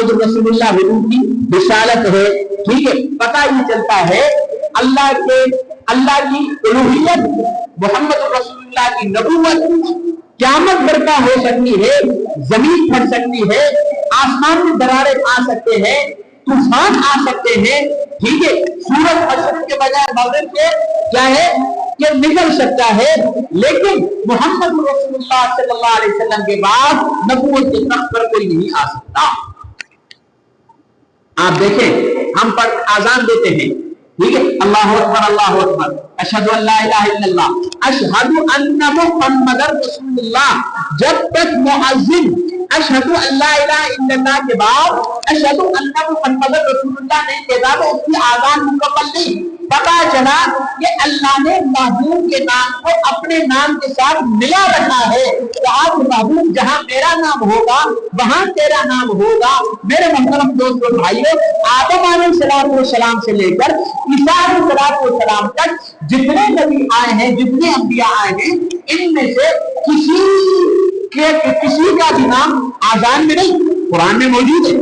मोहम्मद रसूलुल्लाह हुजूर की रिसालत है। ठीक है, पता ये चलता है अल्लाह की उलूहियत, मोहम्मद रसूलुल्लाह की नबूवत। क़यामत बर्पा हो सकती है, जमीन फट सकती है, आसमान में दरारें आ सकते हैं, तूफान आ सकते हैं। ठीक है, सूरज मशरिक के बजाय मगरिब से क्या है कि निकल सकता है, लेकिन मोहम्मद रसूलुल्लाह सल्लल्लाहु अलैहि वसल्लम के बाद नबूवत के तख्त पर कोई नहीं आ सकता। आप देखें, हम पर आजान देते हैं, ठीक है, अल्लाहु अकबर अल्लाहु अकबर, अशहदु अल्ला इलाहा इल्लल्लाह, अशहदु अन्ना मुहम्मदर रसूलुल्लाह। जब तक मुअज्जिन अशहदु अल्ला इलाहा इल्लल्लाह के बाद अशहदु अन्ना मुहम्मदर रसूलुल्लाह नहीं कहता तो उसकी आजान मुकम्मल नहीं। पता चला कि अल्लाह ने महबूब के नाम को अपने नाम के साथ मिला रखा है। तो आप महबूब, जहां मेरा नाम होगा वहां तेरा नाम होगा। मेरे मोहतरम दोस्तों भाइयों, आदम अलैहिस्सलाम से लेकर ईसा अलैहिस्सलाम तक जितने नबी आए हैं, जितने अंबिया आए हैं, इनमें से किसी का भी नाम आजान में नहीं, कुरान में मौजूद है।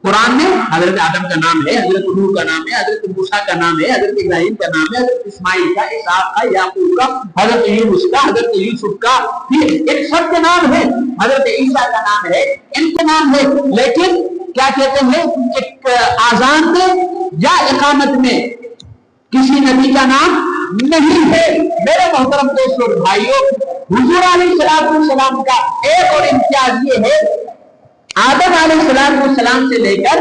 कुरान में हजरत आदम का नाम है, हजरत नूह का नाम है, हजरत मूसा का नाम है, हजरत इब्राहिम का नाम है, हजरत इस्माइल का, इसहाक का, याकूब का, हजरत यूनुस का, हजरत यूसुफ का, इन सब के नाम है। हजरत ईसा का नाम है, इनके नाम है। लेकिन क्या कहते हैं, एक आजान में या इकामत में किसी नबी का नाम नहीं है। मेरे मोहतरम दोस्तों भाइयों, हुजूर अलैहिस्सलाम का एक और इम्तियाज ये है, आदम अलैहिस्सलाम से लेकर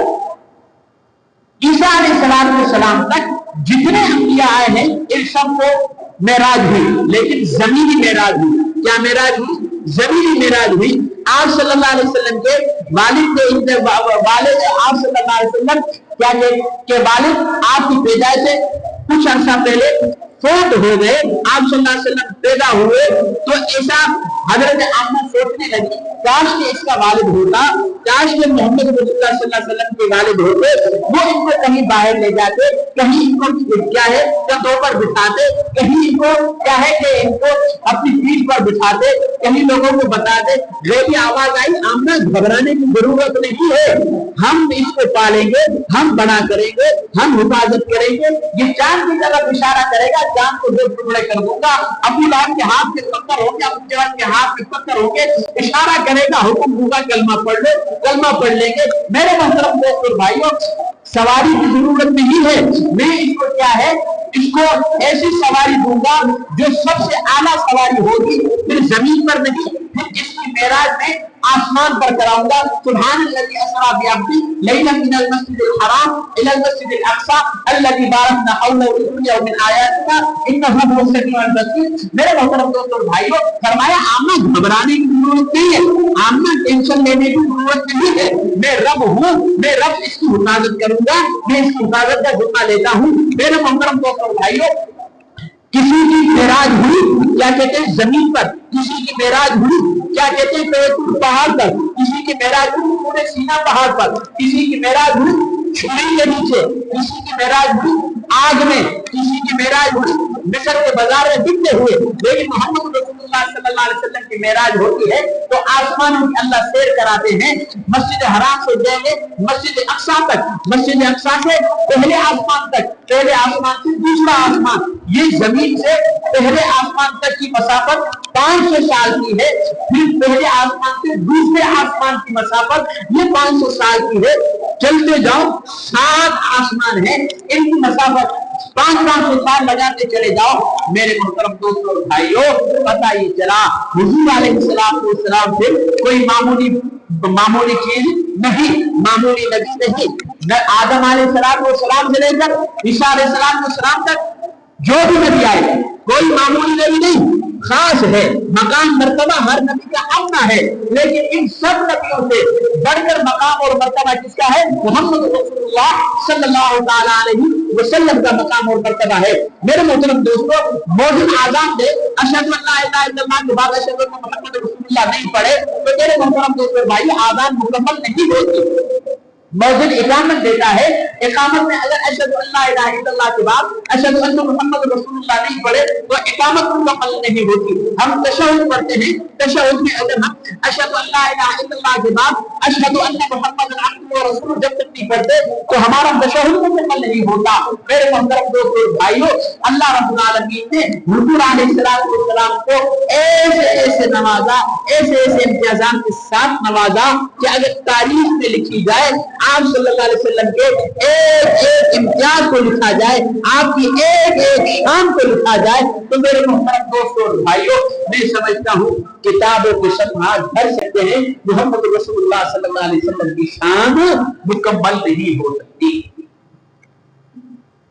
ईसा अलैहिस्सलाम तक जितने अंबिया आए हैं, इन सबको मेराज हुई, लेकिन जमीनी मेराज हुई। क्या मेराज हुई? जमीनी मेराज हुई। आप सल्लल्लाहु अलैहि वसल्लम के वालिद आप सल्लल्लाहु अलैहि वसल्लम क्या के वालिद आपकी पैदाइश से कुछ अर्सा पहले फोत हो गए। आप सल्लल्लाहु अलैहि वसल्लम पैदा हुए तो ऐसा हजरत आमना सोचने लगी, काश कि इसका वालिद होता, काश कि मोहम्मद रसूलुल्लाह सल्लल्लाहु अलैहि वसल्लम के वालिद होते, वो इनको कहीं बाहर ले जाते, कहीं इनको क्या है कंधों पर बिठाते, कहीं इनको क्या है कि इनको अपनी पीठ पर बिठाते, कहीं लोगों को बताते। गैबी आवाज आई, आमना घबराने की जरूरत नहीं है, हम इसको पालेंगे, हम बड़ा करेंगे, हम हिफाजत करेंगे। ये चांद की तरफ इशारा करेगा, चांद को दो टुकड़े कर दूंगा। अबू लहब के हाथ के पत्थर होंगे, अबू जहल के हाथ के पत्थर होंगे, इशारा करेगा, हुक्म दूंगा, कलमा पढ़ लो, कलमा पढ़ लेंगे। मेरे मोहतरम दोस्तों भाइयों, सवारी की जरूरत नहीं है, मैं इसको क्या है, इसको ऐसी सवारी दूंगा जो सबसे आला सवारी होगी, फिर जमीन पर नहीं, फिर इसकी मेराज में आसमान पर कराऊंगा। सुब्हानल्लज़ी असरा बिअब्दी लैलन मिनल मस्जिदिल हराम इलल मस्जिदिल अक़सा अल्लज़ी बारकना हौलहु लिनुरियहु मिन आयातिना इन्नहु हुवस समीउल बसीर। मेरे मोहतरम दोस्तों भाइयों, फरमाया आमना घबराने की जरूरत नहीं है, आमना टेंशन लेने की जरूरत नहीं है। मैं रब हूँ, मैं रब इसकी हिफाजत करूंगा, मैं इसकी हिफाजत का जिम्मा लेता हूँ। मेरे मोहतरम दोस्तों भाइयों, किसी की मेराज हुई क्या कहते हैं जमीन पर, किसी की मेराज हुई क्या कहते हैं पेड़ पहाड़ पर, किसी की मेराज हुई पूरे सीना पहाड़ पर, किसी की मेराज हुई छुरी के नीचे, किसी की मेराज हुई आग में, किसी की मेराज हुई मिस्र के बाजार में बिकते हुए। लेकिन मोहम्मद रसूलुल्लाह सल्लल्लाहु अलैहि वसल्लम की मेराज होती है तो आसमानों की अल्लाह सैर कराते हैं। मस्जिद हराम से जाएंगे मस्जिद अक्सा तक, मस्जिद अक्सा से पहले आसमान तक, पहले आसमान से दूसरा आसमान, ये जमीन से पहले आसमान तक की मसाफत 500 साल की है। फिर पहले आसमान से दूसरे आसमान की मसाफत ये 500 साल की है। चलते जाओ 7 आसमान है, इनकी मसाफत 500 साल लगाते चले जाओ। मेरे मोहतरम दोस्तों और भाइयों, पता ये चला हुजूर अलैहिस्सलाम से कोई मामूली चीज नहीं, मामूली नबी नहीं। आदम अलैहिस्सलाम से लेकर ईसा अलैहिस्सलाम तक जो भी नबी आए कोई मामूली नबी नहीं, खास है, मकाम मर्तबा हर नबी का अपना है। लेकिन इन सब नबियों से बढ़कर मकाम और मर्तबा किसका है? मोहम्मद रसूलुल्लाह सल्लल्लाहु अलैहि वसल्लम का मकाम और मर्तबा है। मेरे मोहतरम दोस्तों, मौजूद आजान दे अशहदु अल्ला इलाहा इल्लल्लाह के बाद अशहदु अन्ना मुहम्मद रसूलुल्लाह नहीं पढ़े तो मेरे मोहतरम दोस्तों भाई आजान मुकम्मल नहीं होती। मौजूद इकामत देता है। इकामत में अगर अशहदु अल्ला इलाहा इल्लल्लाह के बाद अशहदु अन्ना मुहम्मद रसूलुल्लाह नहीं पढ़े तो इकामत मुकम्मल नहीं होती। हम तशहुद पढ़ते हैं, तशहुद में अगर हम अशहदु अल्ला इलाहा इल्लल्लाह के बाद अशहदु अन्ना मुहम्मदन अब्दुहु व रसूलुहु जब तक नहीं पढ़ते तो हमारा तशहुद मुकम्मल नहीं होता। मेरे मोहतरम दोस्तों भाइयों, अल्लाह रब्बुल आलमीन ने हुजूर अलैहिस्सलाम को ऐसे ऐसे नवाजा, ऐसे ऐसे इम्तियाज़ात के साथ नवाजा कि अगर तारीख में लिखी जाए, आप सल्लल्लाहु अलैहि वसल्लम के एक एक इम्तियाज को लिखा जाए, आपकी एक एक शान को लिखा जाए, तो मेरे मोहतरम दोस्तों और भाइयों, मैं समझता हूँ किताबों को सब हाथ भर सकते हैं, मोहम्मद रसूलुल्लाह सल्लल्लाहु अलैहि वसल्लम की शान मुकम्मल नहीं हो सकती।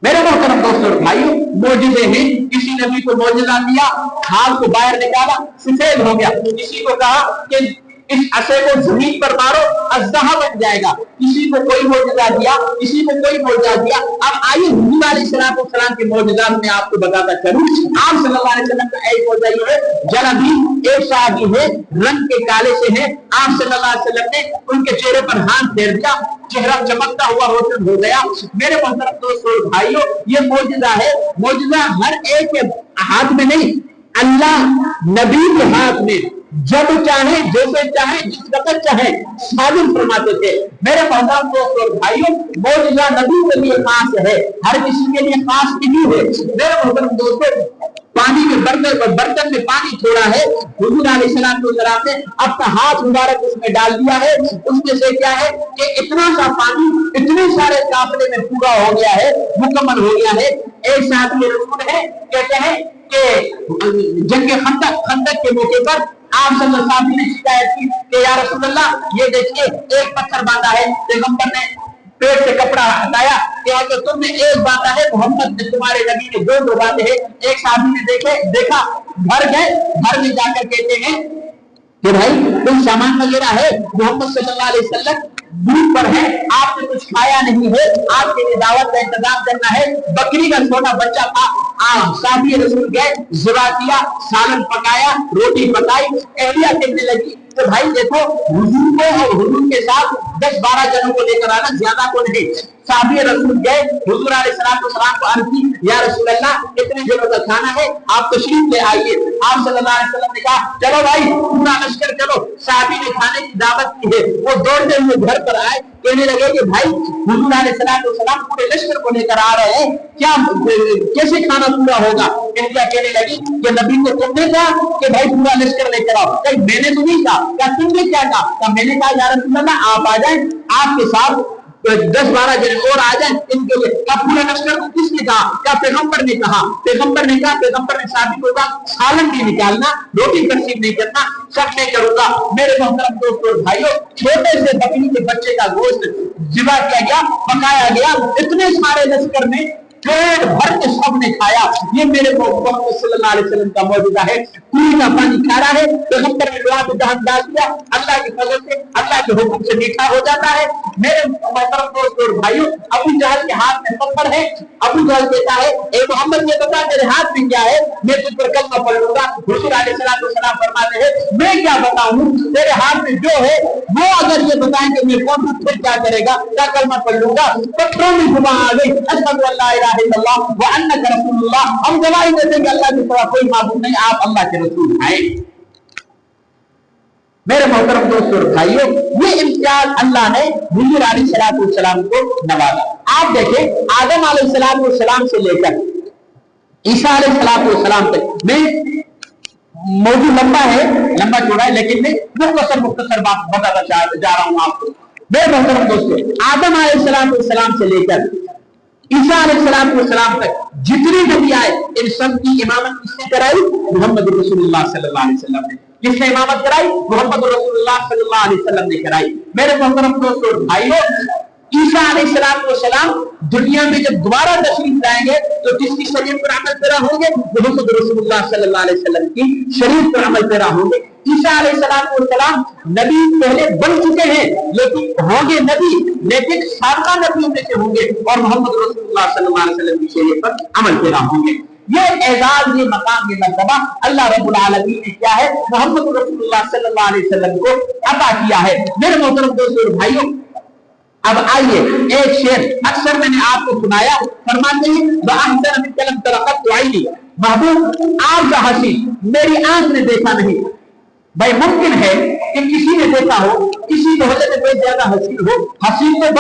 मेरे मोहतरम दोस्तों और भाइयों, मौजूदे हैं, किसी नबी को मौजूदा दिया, खाल को बाहर निकाला, सफेद हो गया, किसी को कहा कि इस असे को जमीन पर मारो, अज़्ज़हा बन जाएगा, किसी को कोई मौजूदा दिया, किसी को कोई मौजूदा दिया। अब आइए हुजूर अलैहिस्सलाम के मौजूदा में आपको बताता चलूं। आप सल्लल्लाहु अलैहि वसल्लम का एक मौजूदा ये है, जनाबी एक साहबी है, रंग के काले से है, आप सल्लल्लाहु अलैहि वसल्लम ने उनके चेहरे पर हाथ फेर दिया, चेहरा चमकता हुआ रोशन हो गया। मेरे मोहतरम दोस्तों भाइयों, ये मौजूदा है, मौजूदा हर एक के हाथ में नहीं, अल्लाह नबी के हाथ में जब चाहे, जैसे चाहे, जिस वक्त चाहे साबित फरमाते थे। मेरे मोहतरम दोस्तों और भाइयों, मौजूदा नबी के लिए खास है, हर किसी के लिए खास नहीं है। मेरे मोहतरम दोस्तों, पानी में बर्तन में पानी छोड़ा है, हुजूर अलैहिस्सलाम ने अपना हाथ मुबारक उसमें डाल दिया है, उसमें से क्या है कि इतना सा पानी इतने सारे काफले में पूरा हो गया है, मुकम्मल हो गया है। एक साथी रसूल है, कहते हैं कि जंग खंदक के मौके पर आप सल्लल्लाहु अलैहि वसल्लम ने शिकायत की कि या रसूल अल्लाह, ये देखिए एक पत्थर बांधा है, पैगंबर ने पेट से कपड़ा हटाया कि अगर तुमने एक बांधा है, मोहम्मद ने, तुम्हारे नबी ने दो बांधे हैं। एक साथी ने देखा, घर गए, घर में जाकर कहते हैं कि भाई कोई सामान वगैरह है? मोहम्मद सल्लल्लाहु अलैहि वसल्लम दूर पर है, आपने कुछ खाया नहीं है, आपके लिए दावत का इंतजाम करना है। बकरी का छोटा बच्चा था, साथी रसूल गए, ज़िबा किया, सालन पकाया, रोटी पकाई, एहलिया कहने लगी तो भाई देखो, हुजूर को और हुजूर के साथ 10-12 जनों को लेकर आना, ज्यादा को नहीं। साहबी रसूल गए, हुजूर अलैहिस्सलाम को अर्ज़ की, या रसूल अल्लाह, इतने जनों का खाना है, आप तशरीफ ले आइए। आप सल्लल्लाहु अलैहि वसल्लम ने कहा, चलो भाई पूरा लश्कर चलो। साहबी ने खाने की दावत की है, वो दौड़ते हुए घर पर आए, कहने लगे कि भाई हुजूर अलैहिस्सलाम पूरे लश्कर को लेकर आ रहे हैं, क्या कैसे खाना पूरा होगा? कहने लगी कि नबी को तुमने कहा कि भाई पूरा लश्कर लेकर आओ, मैंने तो नहीं कहा, क्या तुमने क्या कहा? मैंने कहा या रसूल अल्लाह, आप आ जाएं, आपके साथ 10-12 जन और आ जाए इनके लिए। क्या पूरा लश्कर को किसने कहा? क्या पैगंबर ने कहा? पैगंबर ने कहा, पैगंबर ने साबित होगा, सालन नहीं निकालना, रोटी तकसीम नहीं करना, सब नहीं करूंगा। मेरे मोहतरम दोस्तों और भाइयों, छोटे से बकरी के बच्चे का गोश्त ज़िबा किया गया, पकाया गया, इतने सारे लश्कर में पेट भर के सबने खाया। ये मेरे मोहम्मद सल्लल्लाहु अलैहि वसल्लम का मौजूदा है। कुएं का पानी खा रहा है, पैगंबर ने दुआ में जहां डाल दिया, अल्लाह की फजल से, अल्लाह के हुक्म से मीठा हो जाता है। मेरे मोहतरम दोस्तों और भाइयों, अबू जहल के हाथ में पत्थर है, अबू जहल कहता है, ए मोहम्मद, ये बता मेरे हाथ में क्या है, मैं तुझ पर कलमा पढ़ लूंगा। हुजूर अलैहिस्सलाम फरमाते हैं, मैं क्या बताऊं, तेरे हाथ में जो है वो अगर ये बताएंगे मैं कौन हूं, फिर क्या करेगा? क्या कलमा पढ़ लूंगा? पत्थरों में जुबान आ गई, अशहदु अल्ला इलाहा इल्लल्लाह व अन्नका रसूलुल्लाह, हम गवाही देते हैं कि अल्लाह के सिवा कोई माबूद नहीं, आप अल्लाह के रसूल हैं। मेरे मोहतरम दोस्तों और भाइयों, ये इम्तियाज अल्लाह ने हुजूर अलैहिस्सलाम को नवाजा। आप देखें, आदम अलैहिस्सलाम से लेकर ईसा अलैहिस्सलाम तक, मैं मौजूद लंबा है, लंबा चौड़ा है, लेकिन मैं मुख्तसर बात बताता जा रहा हूं आपको। मेरे मोहतरम दोस्तों, आदम अलैहिस्सलाम से लेकर ईसा अलैहिस्सलाम तक जितने नबी आए, इन सब की इमामत किसने कराई? मोहम्मद रसूलुल्लाह सल्लल्लाहु अलैहि वसल्लम ने। किसने इमामत कराई? मोहम्मद रसूलुल्लाह सल्लल्लाहु अलैहि वसल्लम ने कराई। मेरे मोहतरम दोस्तों और भाइयों, ईसा अलैहिस्सलाम दुनिया में जब दोबारा तशरीफ लाएंगे तो किसकी शरीयत पर अमल पैरा होंगे? मोहम्मद रसूलुल्लाह सल्लल्लाहु अलैहि वसल्लम की शरीयत पर अमल पैरा होंगे। ईसा अलैहिस्सलाम नबी पहले बन चुके हैं, लेकिन होंगे नबी, लेकिन साबका नबियों में से होंगे और मोहम्मद रसूलुल्लाह सल्लल्लाहु अलैहि वसल्लम की शरीयत पर अमल पैरा होंगे। ये एजाज, ये मकाम, ये मर्तबा अल्लाह रब्बुल आलमीन ने क्या है? मोहम्मद रसूलुल्लाह सल्लल्लाहु अलैहि वसल्लम को अता किया है। मेरे मोहतरम दोस्तों और भाइयों, اب آئیے ایک شعر اکثر میں نے آپ کو سنایا، فرماتے ہیں وَأَحْسَنَ مِنْكَ لَمْ تَرَ قَطُّ عَيْنِي، محبوب آپ کا حسین میری آنکھ نے دیکھا نہیں۔ بھائی ممکن ہے کہ کسی نے دیکھا ہو، کسی کی وجہ سے کوئی زیادہ حسین ہو، حسین تو